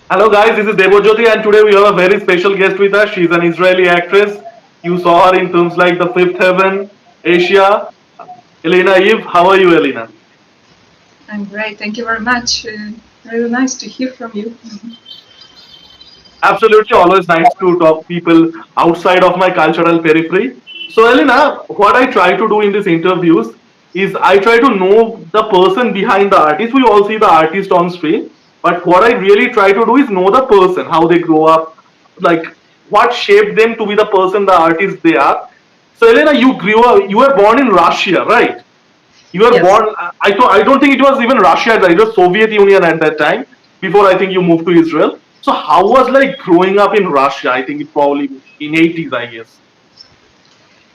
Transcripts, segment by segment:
Hello guys, this is Debojyoti and today we have a very special guest with us. She's an Israeli actress. You saw her in films like The Fifth Heaven, Asia. Alena Yiv, how are you, Alena? I'm great. Thank you very much. Really nice to hear from you. Absolutely, always nice to talk people outside of my cultural periphery. So, Elena, what I try to do in these interviews is I try to know the person behind the artist. We all see the artist on screen, but what I really try to do is know the person, how they grow up, like what shaped them to be the person, the artist they are. So, Elena, you grew up, you were born in Russia, right? You were Yes. born. I don't think it was even Russia at that. It was Soviet Union at that time. Before I think you moved to Israel. So how was like growing up in Russia? I think it probably in 80s, I guess.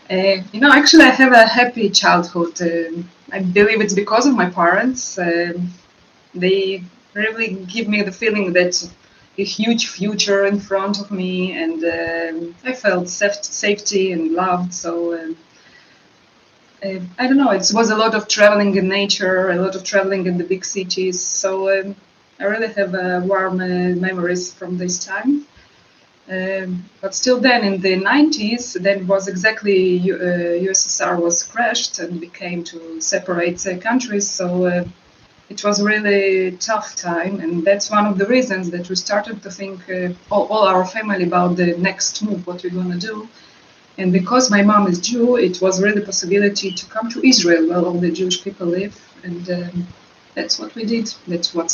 Actually, I have a happy childhood. I believe it's because of my parents. They really give me the feeling that a huge future in front of me, and I felt safety and loved. So I don't know. It was a lot of traveling in nature, a lot of traveling in the big cities. So I really have warm memories from this time. But still, then in the 90s, then was exactly USSR was crashed and became to separate countries. So it was really tough time, and that's one of the reasons that we started to think all our family about the next move, what we're gonna do. And because my mom is Jew, it was really a possibility to come to Israel, where all the Jewish people live, and that's what we did. That's what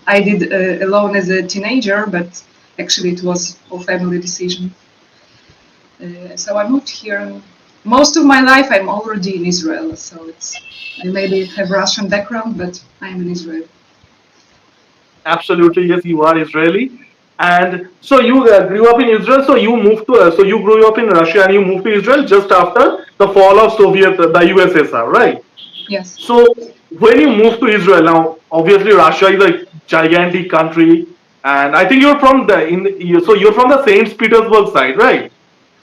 I did alone as a teenager, but actually it was a family decision. So I moved here. Most of my life I'm already in Israel, so I maybe have Russian background, but I'm in Israel. Absolutely, yes, you are Israeli. And so you grew up in Israel. So you moved to. So you grew up in Russia and you moved to Israel just after the fall of Soviet, the USSR, right? Yes. So when you moved to Israel, now obviously Russia is a gigantic country, and I think you're from the so you're from the Saint Petersburg side, right?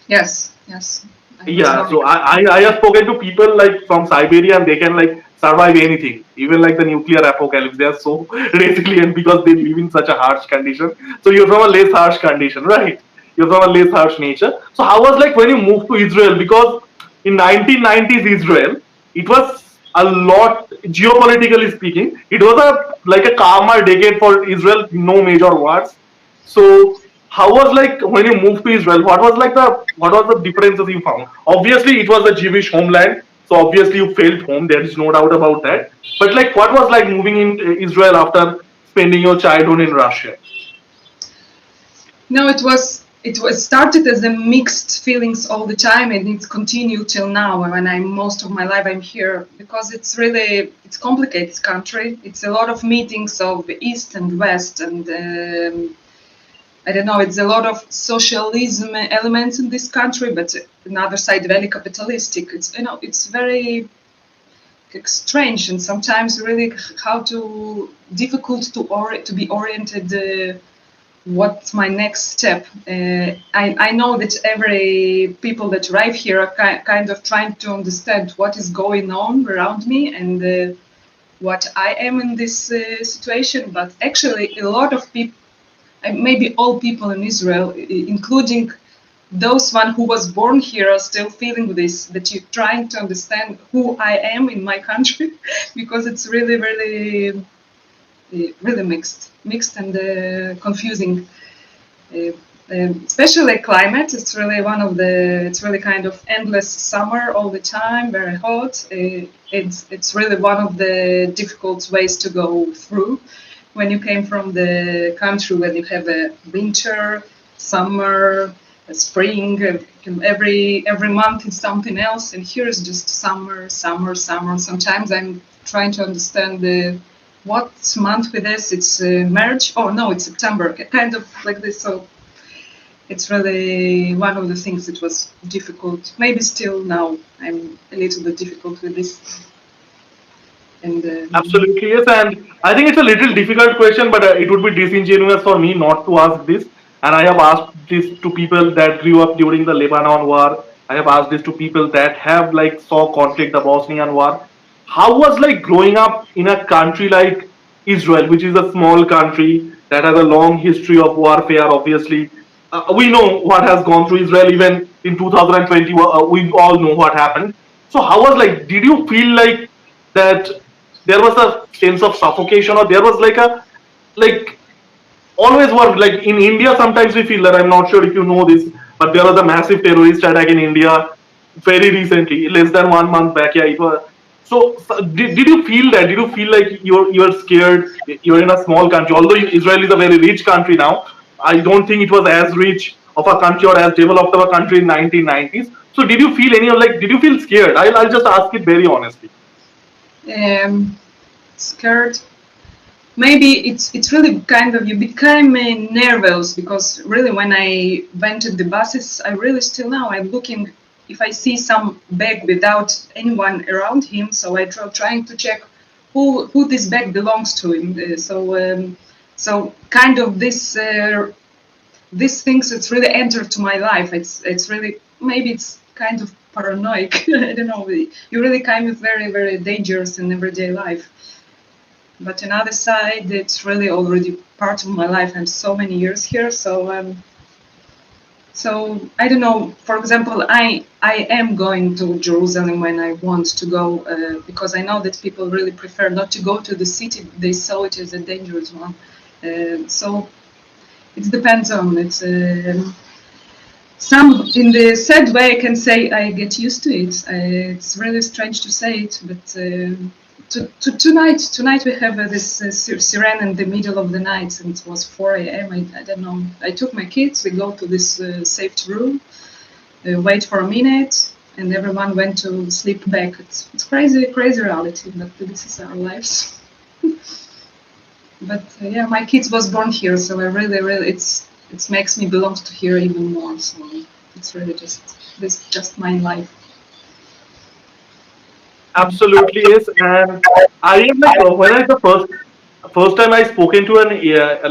Yes. Yes. I was Yeah, born. so I have spoken to people like from Siberia and they can like survive anything, even like the nuclear apocalypse. They are so resilient because they live in such a harsh condition. So you're from a less harsh condition, right? You're from a less harsh nature. So how was like when you moved to Israel? Because in 1990s Israel, it was a lot geopolitically speaking. It was a like a calmer decade for Israel, no major wars. So how was like when you moved to Israel? What was the differences you found? Obviously, it was a Jewish homeland, so obviously you felt home. There is no doubt about that. But like, what was like moving in Israel after spending your childhood in Russia? No, it was started as a mixed feelings all the time, and it's continued till now. When I'm most of my life I'm here because it's complicated country. It's a lot of meetings of east and west, and I don't know. It's a lot of socialism elements in this country, but another side very capitalistic. It's very strange and sometimes really how to difficult to be oriented. What's my next step? I know that every people that arrive here are kind of trying to understand what is going on around me and what I am in this situation. But actually, a lot of people, maybe all people in Israel, including those one who was born here, are still feeling this. That you're trying to understand who I am in my country, because it's really, really really mixed and confusing. Uh, Especially climate, it's really it's really kind of endless summer all the time, very hot. It's really one of the difficult ways to go through when you came from the country when you have a winter, summer, a spring. Every month is something else, and here is just summer, summer, summer. Sometimes I'm trying to understand the what month with this. It's March. Oh no, it's September. Kind of like this. So it's really one of the things that was difficult. Maybe still now I'm a little bit difficult with this. And Absolutely, yes. And I think it's a little difficult question, but it would be disingenuous for me not to ask this. And I have asked this to people that grew up during the Lebanon war. I have asked this to people that have like saw conflict, the Bosnian war. How was like growing up in a country like Israel, which is a small country? that has a long history of warfare. Obviously, we know what has gone through Israel. Even in 2020, we all know what happened. So, how was like? Did you feel like that there was a sense of suffocation, or there was like always work like in India? Sometimes we feel that, I'm not sure if you know this, but there was a massive terrorist attack in India very recently, less than 1 month back. Yeah, it was. So did you feel that? Did you feel like you're scared? You're in a small country, although Israel is a very rich country now. I don't think it was as rich of a country or as developed of a country in 1990s. So did you feel any of like? Did you feel scared? I'll just ask it very honestly. Scared. Maybe it's really kind of you become nervous because really when I went to the buses, I really still now I'm looking if I see some bag without anyone around him, so I trying to check who this bag belongs to him. So kind of these things it's really entered to my life. It's really maybe it's kind of paranoid. I don't know. You really kind of very dangerous in everyday life. But another side, it's really already part of my life. I'm so many years here, so I don't know. For example, I am going to Jerusalem when I want to go because I know that people really prefer not to go to the city. They saw it as a dangerous one. So it depends on it. Some in the sad way, I can say I get used to it. It's really strange to say it, but. Tonight we have this siren in the middle of the night, and it was 4 a.m. I don't know. I took my kids. We go to this safe room, wait for a minute, and everyone went to sleep back. It's crazy reality, but this is our lives. But yeah, my kids was born here, so I really it makes me belong to here even more. So it's really just my life. Absolutely is, and I am like when I the first time I spoken to an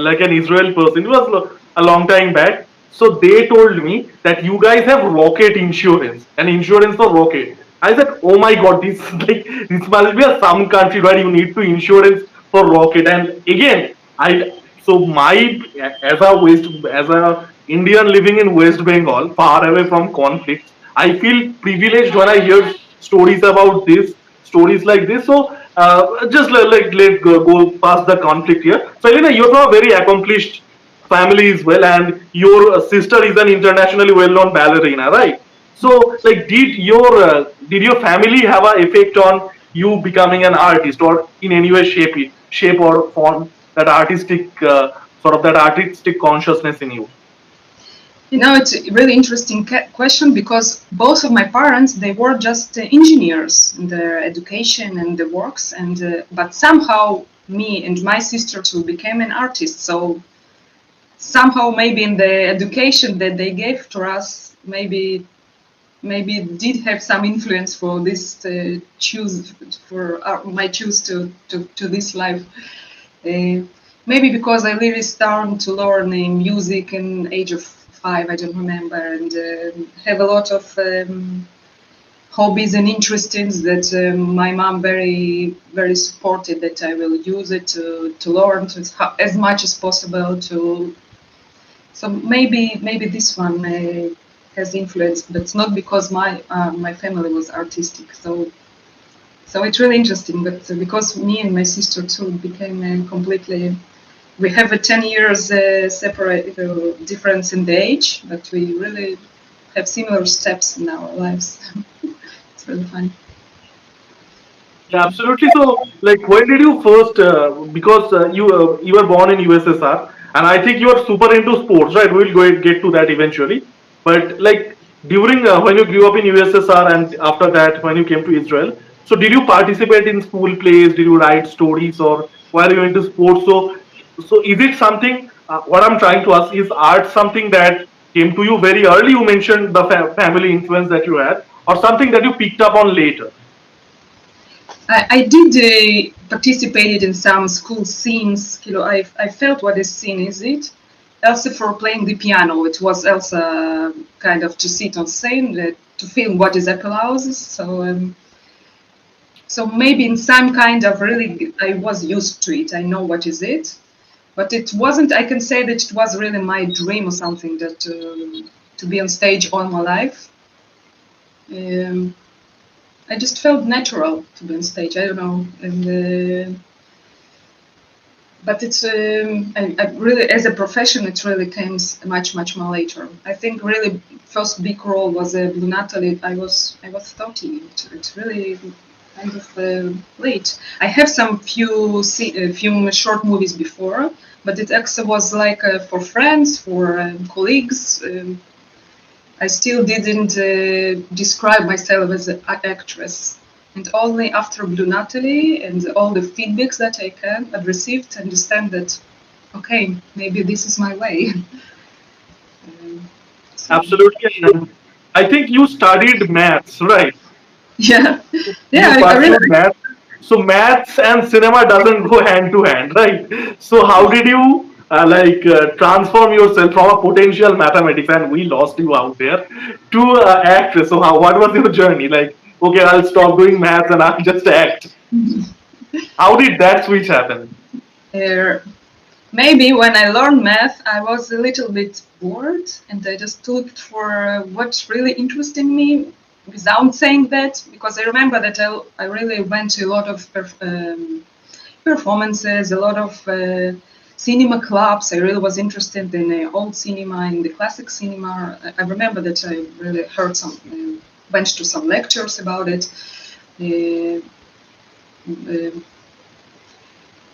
like an Israel person, it was a long time back. So they told me that you guys have rocket insurance, and insurance for rocket. I said, oh my god, this like this must be a some country where you need to insurance for rocket. And again, I so my as a Indian living in West Bengal, far away from conflicts, I feel privileged when I hear stories about this, stories like this. So just let go past the conflict here. So Elena, you're from a very accomplished family as well, and your sister is an internationally well-known ballerina, right? So, like, did your family have an effect on you becoming an artist, or in any way shape or form that artistic sort of that artistic consciousness in you? You know, it's a really interesting question because both of my parents, they were just engineers in their education and the works, and but somehow me and my sister too became an artist. So somehow maybe in the education that they gave to us, maybe it did have some influence for this choose for my choose to this life. Maybe because I really started to learn music in age of 5, I don't remember, and have a lot of hobbies and interests that my mom very supported that I will use it to learn as much as possible to. So maybe this one has influenced, but it's not because my family was artistic. So it's really interesting, but because me and my sister too became completely. We have a 10 years separate difference in the age, but we really have similar steps in our lives. It's really fun. Yeah, absolutely. So, like, when did you first? Because you were born in USSR, and I think you are super into sports, right? We'll get to that eventually. But like during when you grew up in USSR, and after that when you came to Israel, so did you participate in school plays? Did you write stories, or were you into sports? So is it something? What I'm trying to ask is, art something that came to you very early? You mentioned the family influence that you had, or something that you picked up on later? I did participated in some school scenes. You know, I felt what a scene is it. Also for playing the piano, it was also kind of to sit on scene to feel what is applause. So maybe in some kind of really, I was used to it. I know what is it. but it wasn't. I can say that it was really my dream or something that to be on stage all my life. Um, I just felt natural to be on stage. I don't know, and but it's I really as a profession it really came much more later. I think really first big role was Blue Natalie. I was 30. It's really kind of late. I have some few short movies before, but it actually was like for friends, for colleagues. I still didn't describe myself as an actress. And only after Blue Natalie and all the feedbacks that I've received, understand that, okay, maybe this is my way. So, Absolutely. And I think you studied maths, right? yeah, You yeah, I really, pursued maths. So maths and cinema doesn't go hand to hand, right? So how did you transform yourself from a potential mathematics, and we lost you out there, to actress? So what was your journey? Like, okay, I'll stop doing maths and I'll just act. How did that switch happen? uh, maybe when I learned math, I was a little bit bored and I just looked for what's really interesting me without saying that, because I remember that I really went to a lot of performances, a lot of cinema clubs. I really was interested in old cinema, in the classic cinema. I remember that I really heard went to some lectures about it. Uh, uh,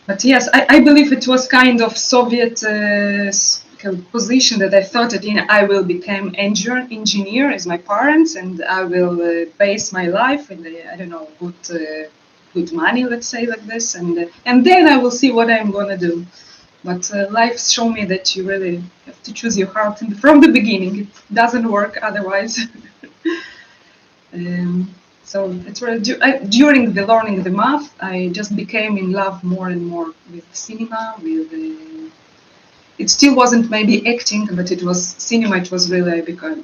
but yes, I believe it was kind of Soviet position that I thought that I will become engineer as my parents, and I will base my life in the, I don't know, good money, let's say like this, and then I will see what I'm gonna do. But life showed me that you really have to choose your heart from the beginning. It doesn't work otherwise. um, so it's really during the learning the math, I just became in love more and more with cinema. With it still wasn't maybe acting, but it was cinema. It was really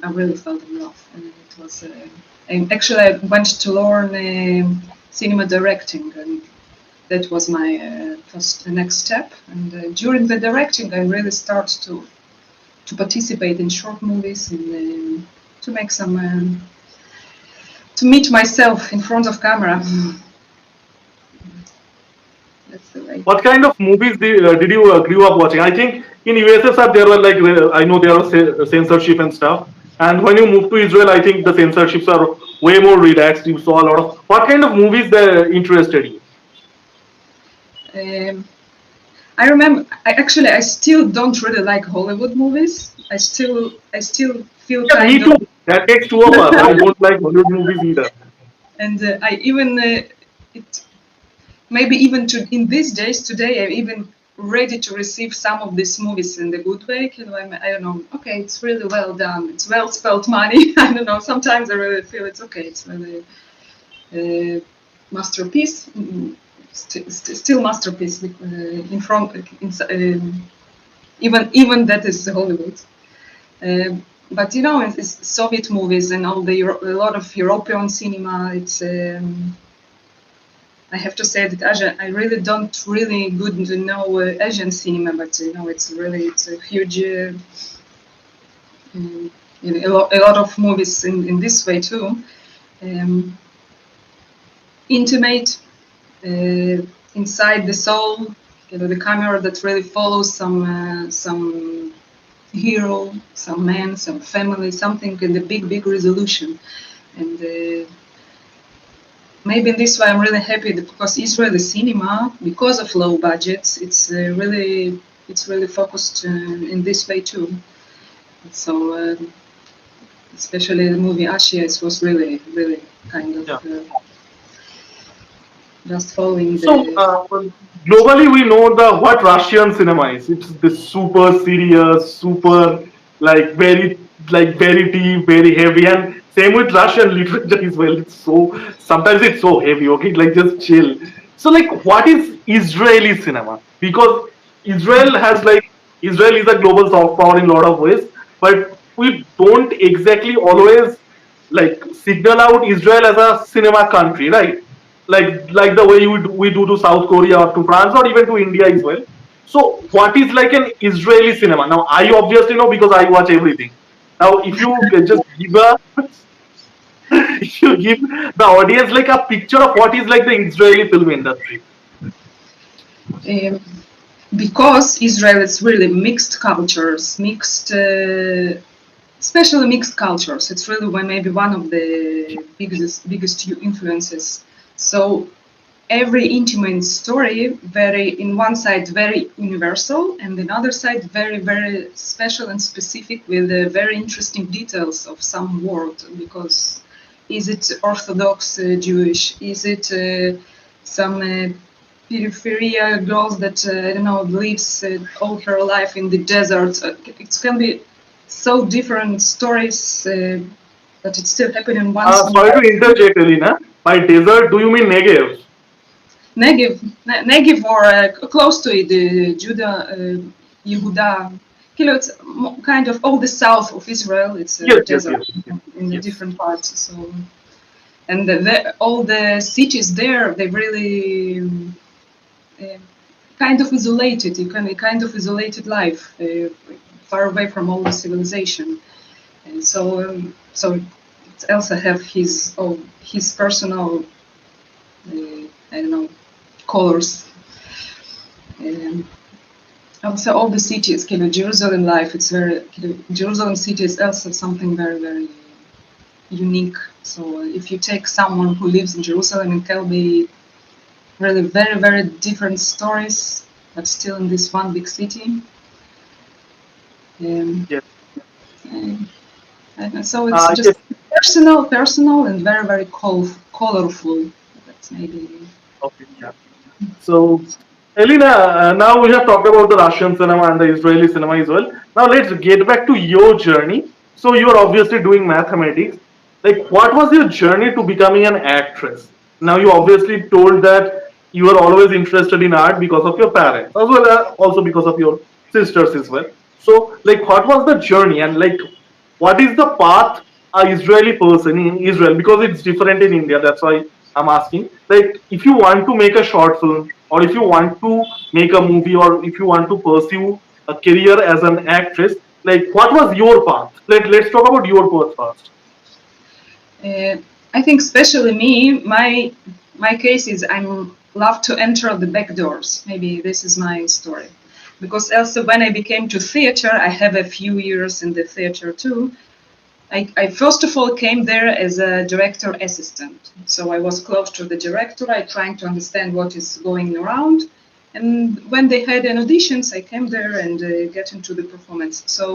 I really felt in love, and it was. And actually, I went to learn cinema directing, and that was my first next step. And during the directing, I really started to participate in short movies and to make some to meet myself in front of camera. That's the way. What kind of movies did you grew up watching? I think in USSR there were I know there was censorship and stuff. And when you moved to Israel, I think the censorships are way more relaxed. You saw a lot of what kind of movies that interested you? Um, I remember. I still don't really like Hollywood movies. I still feel Yeah, me kind of, too. That takes two of us. I don't like Hollywood movies either. and I even it maybe even in these days today I'm even ready to receive some of these movies in the good way. I don't know. Okay, it's really well done. It's well spent money. I don't know. Sometimes I really feel it's okay. It's really masterpiece. Still masterpiece in front. Even that is Hollywood. But it's Soviet movies and all a lot of European cinema. It's I have to say that Asian. I really don't really good to know Asian cinema, but it's a huge. A lot of movies in this way too. Um, Intimate, inside the soul. The camera that really follows some hero, some man, some family, something in the big resolution, and. Maybe in this way I'm really happy because Israeli cinema, because of low budgets, it's really focused in this way too. So especially the movie Ashia, it was really kind of Yeah. just following So the. globally, we know the what Russian cinema is. It's this super serious, super very deep, very heavy, and same with Russian literature as well. It's so sometimes it's so heavy. Okay, like just chill. So what is Israeli cinema? Because Israel is a global soft power in a lot of ways, but we don't exactly always signal out Israel as a cinema country, right? Like the way we do to South Korea or to France or even to India as well. So what is like an Israeli cinema? Now I obviously know because I watch everything. Now if you can just give a if you give the audience like a picture of what is like the Israeli film industry. Um, because Israel is really mixed cultures, especially mixed cultures. It's really maybe one of the biggest influences. So every intimate story very in one side very universal and in other side very special and specific with very interesting details of some world, because is it Orthodox Jewish, is it some peripheral girls that I don't know lives all her life in the desert. It can be so different stories, but it still happen in one small Sorry to interject, Elena. By desert, do you mean Negev? Negev or close to it, Judah, Yehuda. It's kind of all the south of Israel. It's a Yes, yes, desert yes, yes, in the yes. different parts. So, and all the cities there, they really uh, kind of isolated. You can kind of isolated life, far away from all the civilization. And so it also have his personal, I don't know, colors. Um, Also, all the cities, Jerusalem life, it's very, Jerusalem city is also something very unique. So if you take someone who lives in Jerusalem, it can be really very different stories, but still in this one big city. Um, Yes. and so it's just Yes. personal, and very colorful. That's maybe. Okay. Yeah. So, Elena, now we have talked about the Russian cinema and the Israeli cinema as well. Now let's get back to your journey. So you are obviously doing mathematics. Like, what was your journey to becoming an actress? Now you obviously told that you were always interested in art because of your parents, as well as also because of your sisters as well. So, like, what was the journey, and like, what is the path a Israeli person in Israel? Because it's different in India. That's why I'm asking. Like, if you want to make a short film, or if you want to make a movie, or if you want to pursue a career as an actress, like, what was your path? Let's talk about your path first. Uh, I think especially me, my case is I'm love to enter the back doors. Maybe this is my story, because also when I became to theater, I have a few years in the theater too. I first of all came there as a director assistant, so I was close to the director. I trying to understand what is going around, and when they had an auditions, I came there and get into the performance. So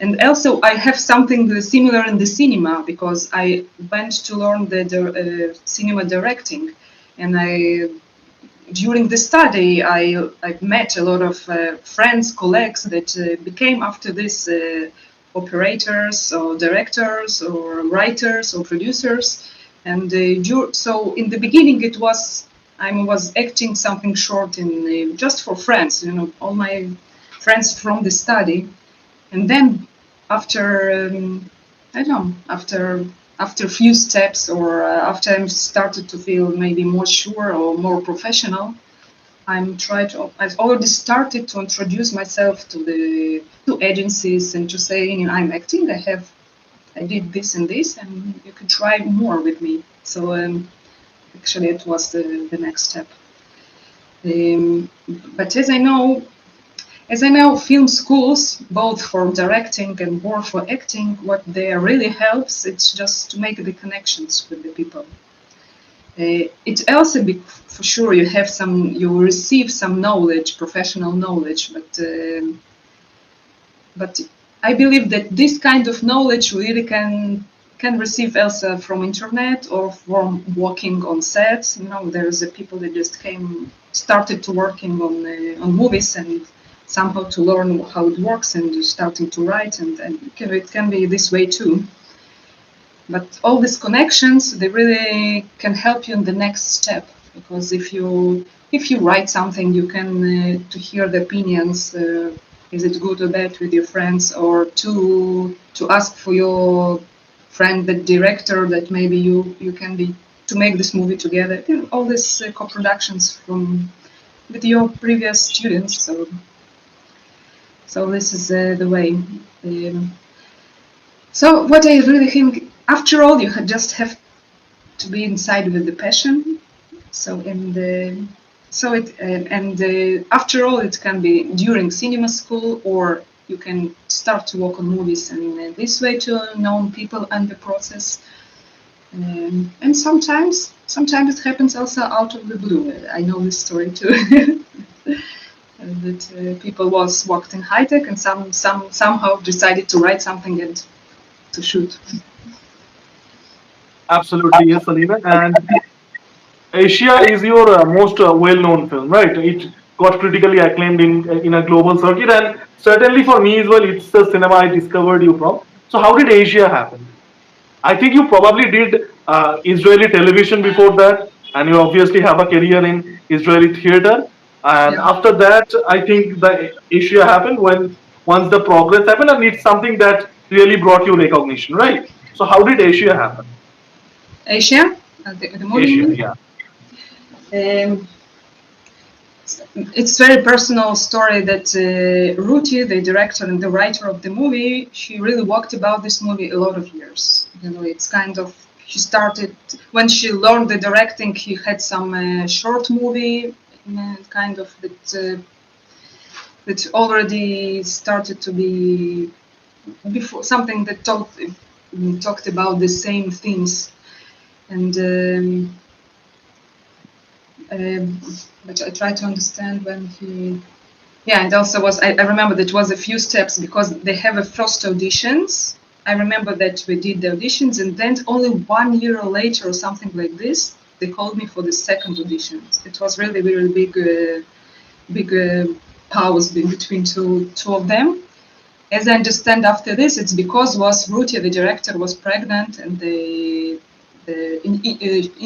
and also, I have something similar in the cinema, because I went to learn the cinema directing, and I during the study I met a lot of friends, colleagues that became after this operators or directors or writers or producers, and so in the beginning it was I was acting something short in just for friends, all my friends from the study, and then after I don't know, after a few steps, or after I started to feel maybe more sure or more professional, I've already started to introduce myself to the to agencies and to say, I'm acting. I did this and this, and you could try more with me. So actually, it was the next step. But as I know, film schools, both for directing and more for acting, what they really helps, it's just to make the connections with the people. It also be for sure you receive some knowledge, professional knowledge, but I believe that this kind of knowledge really can receive also from internet or from working on sets. There's people that just started to working on movies and somehow to learn how it works and starting to write, and it can be this way too. But all these connections, they really can help you in the next step, because if you write something, you can to hear the opinions. Is it good or bad with your friends, or to ask for your friend, the director, that maybe you can be to make this movie together. All these co-productions from with your previous students. So this is the way. So what I really think, after all, you just have to be inside with the passion. So after all, it can be during cinema school, or you can start to work on movies, and this way to know people and the process. And sometimes it happens also out of the blue. I know this story too. That people worked in high tech and somehow decided to write something and to shoot. Absolutely, yes, Alena. And Asia is your most well-known film, right? It got critically acclaimed in a global circuit, and certainly for me as well, it's the cinema I discovered you from. So, how did Asia happen? I think you probably did Israeli television before that, and you obviously have a career in Israeli theater. And Yeah. after that, I think the Asia happened when once the progress happened, and it's something that really brought you recognition, right? So, how did Asia happen? Asia, the Asia, movie. yeah. Um, it's very personal story that Ruti, the director and the writer of the movie, she really walked about this movie a lot of years. You know, it's kind of, she started when she learned the directing. He had some short movie, kind of that already started to be before something that talked about the same themes, and but I try to understand when he. Yeah, and also I remember that was a few steps because they have a first auditions. I remember that we did the auditions, and then only 1 year later or something like this, they called me for the second auditions. It was really really big pause between two of them. As I understand, after this, it's because was Ruti, the director, was pregnant, and the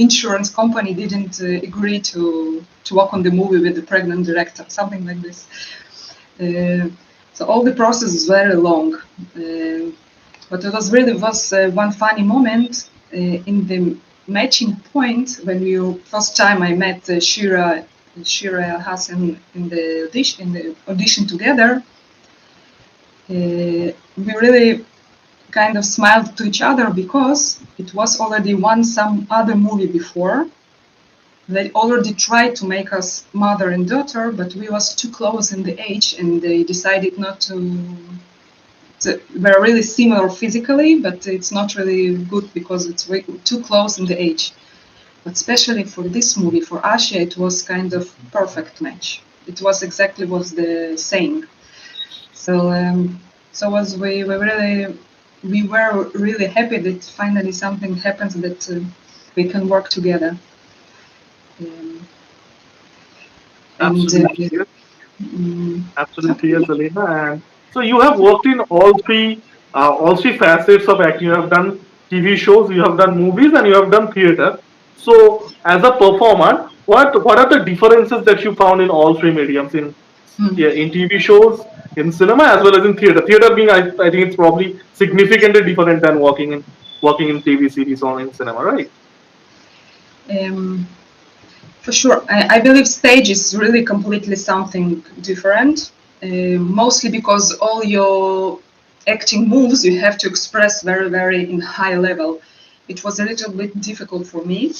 insurance company didn't agree to work on the movie with the pregnant director, something like this. So all the process is very long. But it was really one funny moment in the matching point when first time I met Shira Hassan in the audition together. We really kind of smiled to each other because it was already some other movie before. They already tried to make us mother and daughter, but we was too close in the age, and they decided not to. We're really similar physically, but it's not really good because it's too close in the age. But especially for this movie, for Asia, it was kind of perfect match. It was exactly what the saying. So as we were really happy that finally something happens that we can work together. Absolutely, yes. Absolutely, yes, Okay. Alena. And so you have worked in all three facets of acting. You have done TV shows, you have done movies, and you have done theater. So, as a performer, what are the differences that you found in all three mediums Mm. yeah, in TV shows, in cinema, as well as in theater? Theater being, I think it's probably significantly different than working in TV series or in cinema, right? Um, for sure, I believe stage is really completely something different. Mostly because all your acting moves you have to express very, very in high level. It was a little bit difficult for me,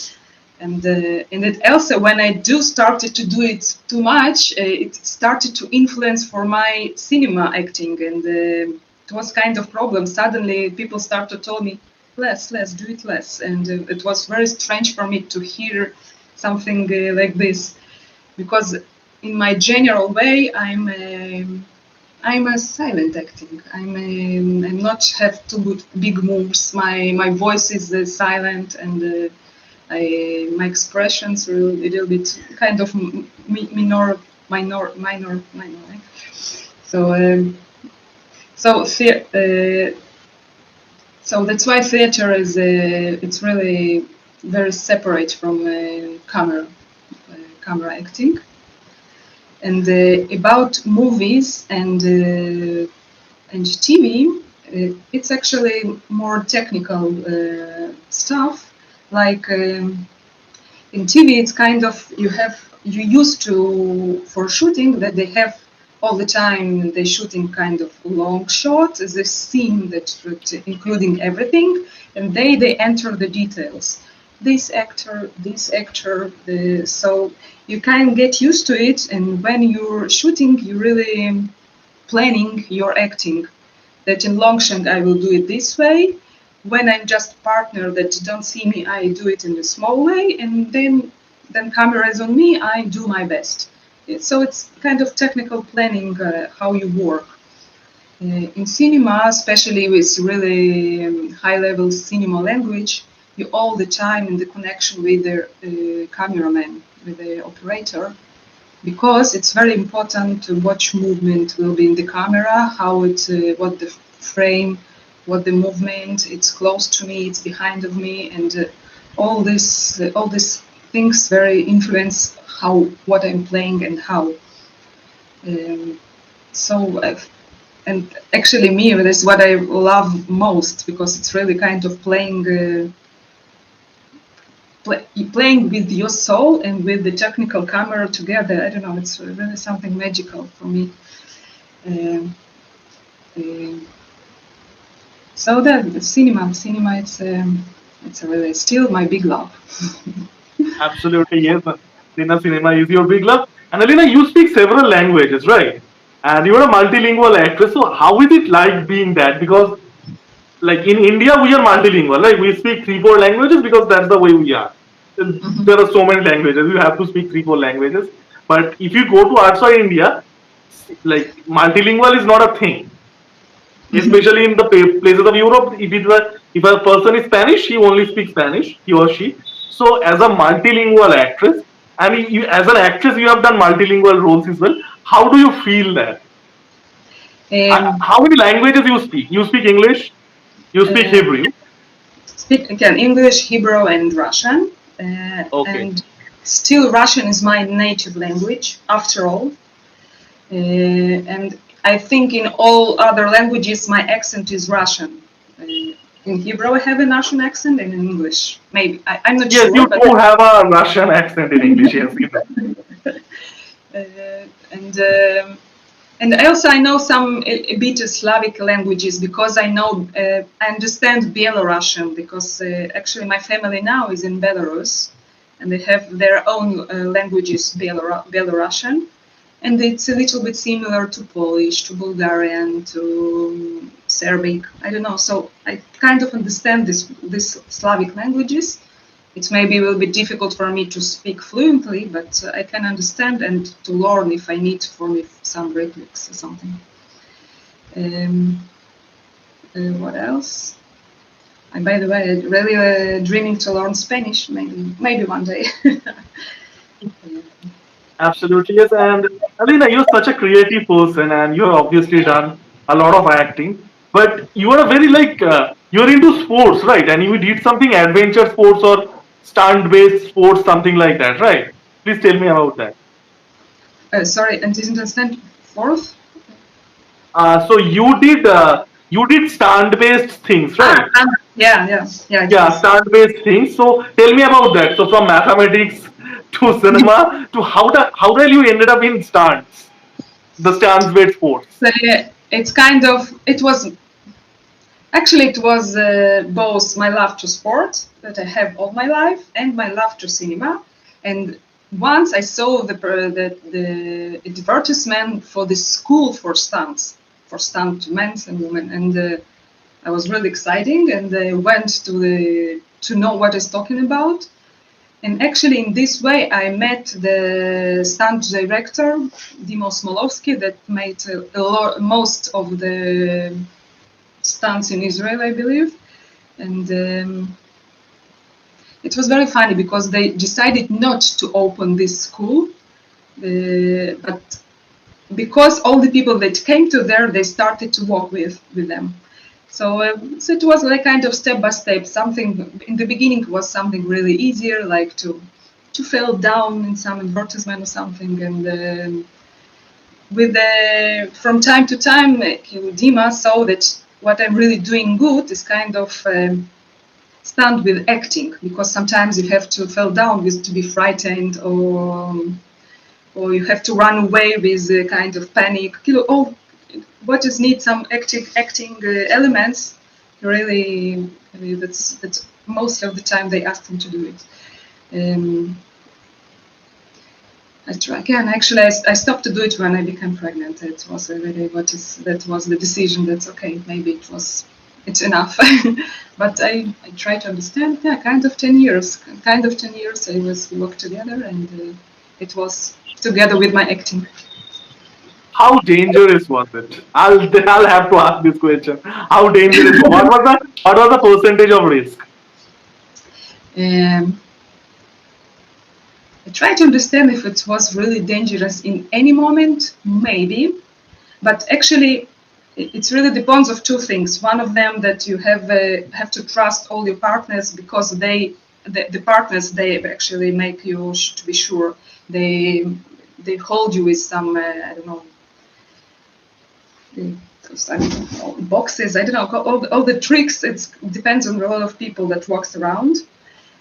and it also when I started to do it too much, it started to influence for my cinema acting, and it was kind of problem. Suddenly, people started to tell me less, do it less, and it was very strange for me to hear something like this, because in my general way, I'm a silent acting. I'm not have too good big moves. My voice is silent, and my expressions are a little bit kind of minor. Right? So so so that's why theater is it's really very separate from camera acting. And about movies and TV, it's actually more technical stuff. Like in TV, it's kind of you have you used to for shooting that they have all the time they shooting kind of long shots as a scene that including everything, and they enter the details. This actor, so you can get used to it, and when you're shooting, you really planning your acting. That in Longshank I will do it this way. When I'm just partner that don't see me, I do it in a small way, and then camera is on me, I do my best. So it's kind of technical planning how you work. In cinema, especially with really high-level cinema language, you all the time in the connection with the cameraman, with the operator, because it's very important to watch movement will be in the camera, how it, what the frame, what the movement, it's close to me, it's behind of me, and all these things very influence how what I'm playing and how. And actually, me, that's what I love most, because it's really kind of playing. Playing with your soul and with the technical camera together. I don't know, it's really something magical for me. So the cinema, it's really still my big love. Absolutely, yes. Cinema is your big love. And Alena, you speak several languages, right? And you're a multilingual actress. So how is it like being that? Because like in India, we are multilingual, right? We speak 3, 4 languages because that's the way we are. There are so many languages. You have to speak 3, 4 languages. But if you go to outside India, like multilingual is not a thing. Especially in the places of Europe, if a person is Spanish, he only speaks Spanish, he or she. So as a multilingual actress, and you, as an actress, you have done multilingual roles as well. How do you feel that? How many languages you speak? You speak English, you speak Hebrew. Speak again English, Hebrew, and Russian. Okay. And still, Russian is my native language, after all. And I think in all other languages, my accent is Russian. In Hebrew, I have a Russian accent, and in English, maybe. I'm not Yes, sure. you do have a Russian accent in English, yes. And also I know some a bit of Slavic languages, because I know I understand Belarusian, because actually my family now is in Belarus, and they have their own languages, Belarusian, and it's a little bit similar to Polish, to Bulgarian, to Serbic. I don't know. So I kind of understand these Slavic languages. It maybe will be difficult for me to speak fluently, but I can understand and to learn if I need for me some replics or something. What else? And by the way, I'm really dreaming to learn Spanish, maybe one day. Absolutely, yes. And Alina, you're such a creative person, and you have obviously done a lot of acting. But you are a very you're into sports, right? And you did something adventure sports or stunt-based sports, something like that, right? Please tell me about that. Sorry, and didn't understand. Fourth? So you did stunt-based things, right? Yeah. Yeah, stunt-based things. So tell me about that. So from mathematics to cinema to how the hell you ended up in stunts, the stunts-based sports. So, it's kind of, it was both my love to sport that I have all my life and my love to cinema. And once I saw the advertisement for the school for stunts, for stunt men and women, and I was really exciting, and I went to know what it's talking about. And actually, in this way, I met the stunt director, Dimo Smolovsky, that made most of the stunts in Israel, I believe. And it was very funny because they decided not to open this school, but because all the people that came to there, they started to work with them. So it was like kind of step by step. Something in the beginning was something really easier, like to fall down in some advertisement or something, and from time to time, Dima saw that what I'm really doing good is kind of stand with acting, because sometimes you have to fall down with to be frightened or or you have to run away with a kind of panic. Oh, what just need some acting elements. Really, that's most of the time they ask them to do it. I try again. Actually, I stopped to do it when I became pregnant. It was really that was the decision. That's okay. Maybe it's enough. But I try to understand. Yeah, kind of 10 years. Kind of 10 years. I was worked together, and it was together with my acting. How dangerous was it? I'll have to ask this question. How dangerous? What was the percentage of risk? Um, I try to understand if it was really dangerous in any moment, maybe, but actually, it really depends of two things. One of them that you have to trust all your partners because the partners they actually make you to be sure they hold you with some I don't know. Boxes. I don't know all the tricks. It depends on a lot of people that walks around.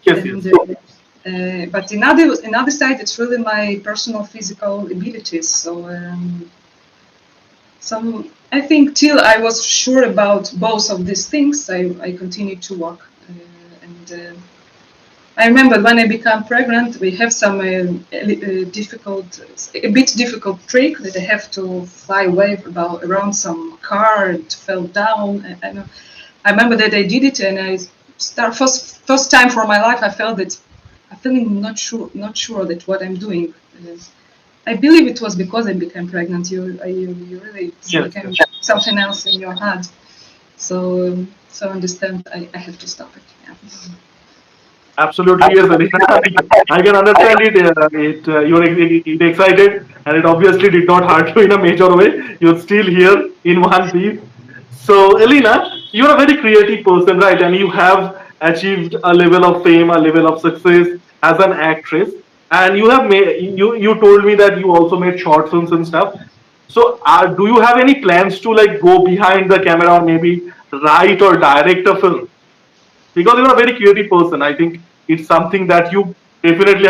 Yes, And, yes. but another side, it's really my personal physical abilities. So I think till I was sure about both of these things, I continued to walk. And I remember when I became pregnant, we have some a bit difficult trick that I have to fly away around some car and fell down. I remember that I did it, and I first time for my life I felt that I'm feeling not sure that what I'm doing. I believe it was because I became pregnant. You really Yes, became yes. something else in your head. So understand. I have to stop it. Yeah. Absolutely, yes, Alina. I can understand it. You're excited, and it obviously did not hurt you in a major way. You're still here in one piece. So, Elena, you're a very creative person, right? And you have achieved a level of fame, a level of success as an actress. And you told me that you also made short films and stuff. So, do you have any plans to like go behind the camera or maybe write or direct a film? Because you're a very creative person. I think it's something that you definitely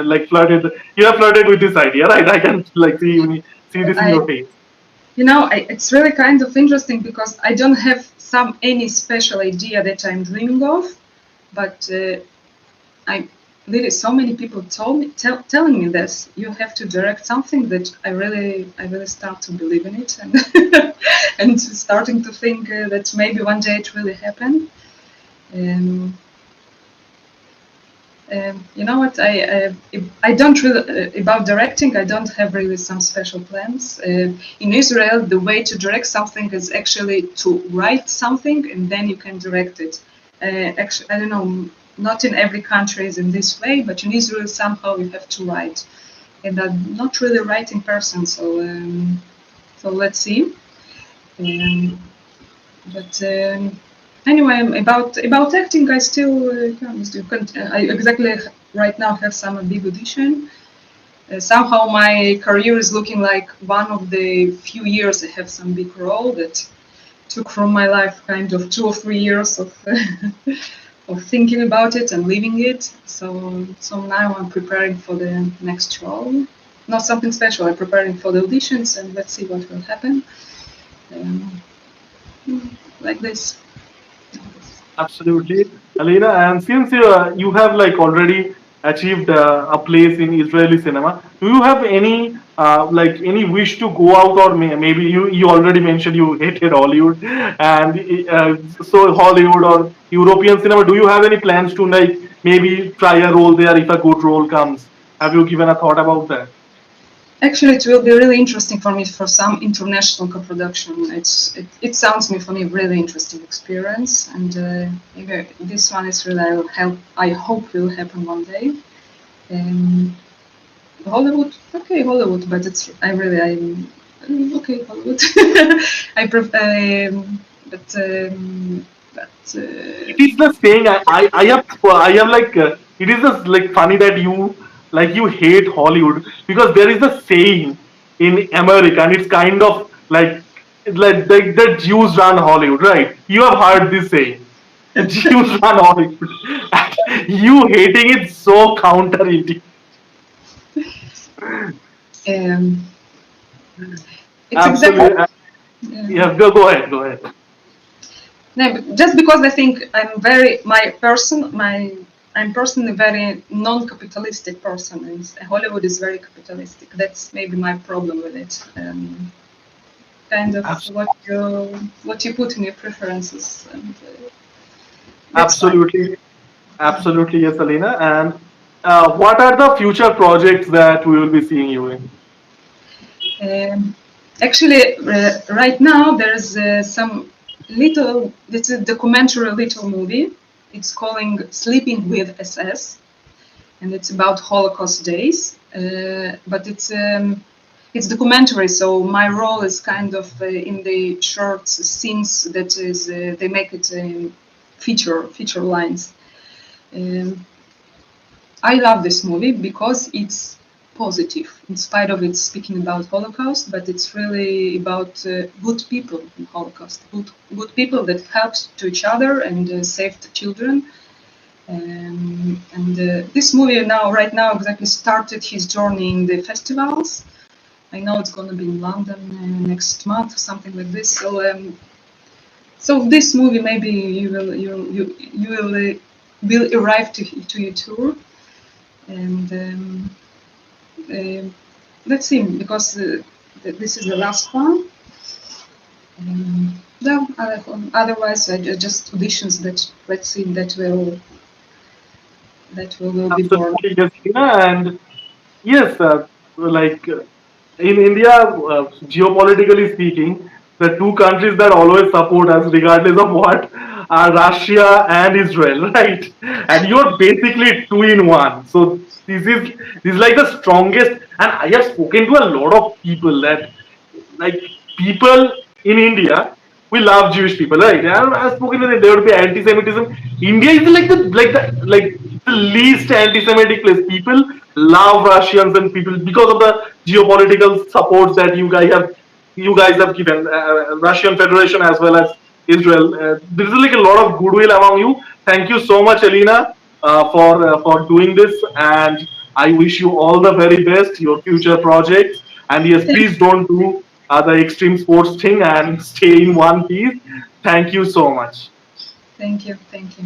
like flirted. You have flirted with this idea, right? I can like see this in I your face. it's really kind of interesting because I don't have any special idea that I'm dreaming of, but I really so many people telling me this. You have to direct something that I really start to believe in it and and starting to think that maybe one day it will happen. Um, you know what? I don't really about directing. I don't have really some special plans. In Israel, the way to direct something is actually to write something and then you can direct it. Actually, I don't know. Not in every country is in this way, but in Israel somehow you have to write. And I'm not really a writing person, so let's see. Um, but anyway, about acting, I still I exactly right now have some big audition. Somehow my career is looking like one of the few years I have some big role that took from my life kind of 2 or 3 years of of thinking about it and living it. So now I'm preparing for the next role. Not something special. I'm preparing for the auditions and let's see what will happen. Um, like this. Absolutely, Alina. And since you have like already achieved a place in Israeli cinema, do you have any like any wish to go out, or maybe you already mentioned you hated Hollywood, and so Hollywood or European cinema. Do you have any plans to like maybe try a role there if a good role comes? Have you given a thought about that? Actually, it will be really interesting for me for some international co-production. It sounds me for me really interesting experience, and maybe this one is really I hope will happen one day. Um, Hollywood, okay, Hollywood, but okay, Hollywood. I prefer, It is the saying. I have like it is just like funny that you hate Hollywood because there is a saying in America, and it's kind of like the Jews run Hollywood, right? You have heard this saying. Jews run Hollywood. You hating it so counterintuitive. Um, it's exactly. Absolutely. Yeah, go ahead, go ahead. No, but just because I think I'm personally very non-capitalistic person, and Hollywood is very capitalistic. That's maybe my problem with it. Kind of Abs- what you put in your preferences, and that's fine. Absolutely, absolutely, yes, Alina. And what are the future projects that we will be seeing you in? Um, Actually, right now there's some little. It's a documentary little movie. It's calling "Sleeping with SS," and it's about Holocaust days. But it's documentary, so my role is kind of in the short scenes that is they make it feature lines. Um, I love this movie because it's positive, in spite of it speaking about Holocaust, but it's really about good people in Holocaust, good people that helped to each other and saved children. And this movie right now, exactly started his journey in the festivals. I know it's going to be in London next month, something like this. So this movie maybe you will arrive to your tour, and let's see, because this is the last one. No, otherwise just auditions that let's see that will be born. Absolutely, yes, Alina. And yes, like in India, geopolitically speaking, the two countries that always support us, regardless of what, are Russia and Israel, right? And you're basically two in one. So this is like the strongest. And I have spoken to a lot of people that like people in India, we love Jewish people, right? And I've spoken to them, there would be anti-Semitism. India is like the least anti-Semitic place. People love Russians and people because of the geopolitical supports that you guys have given Russian Federation as well as Israel. There is like a lot of goodwill among you. Thank you so much, Alina, for doing this, and I wish you all the very best your future projects. And yes, please don't do the extreme sports thing and stay in one piece. Thank you so much. Thank you, thank you.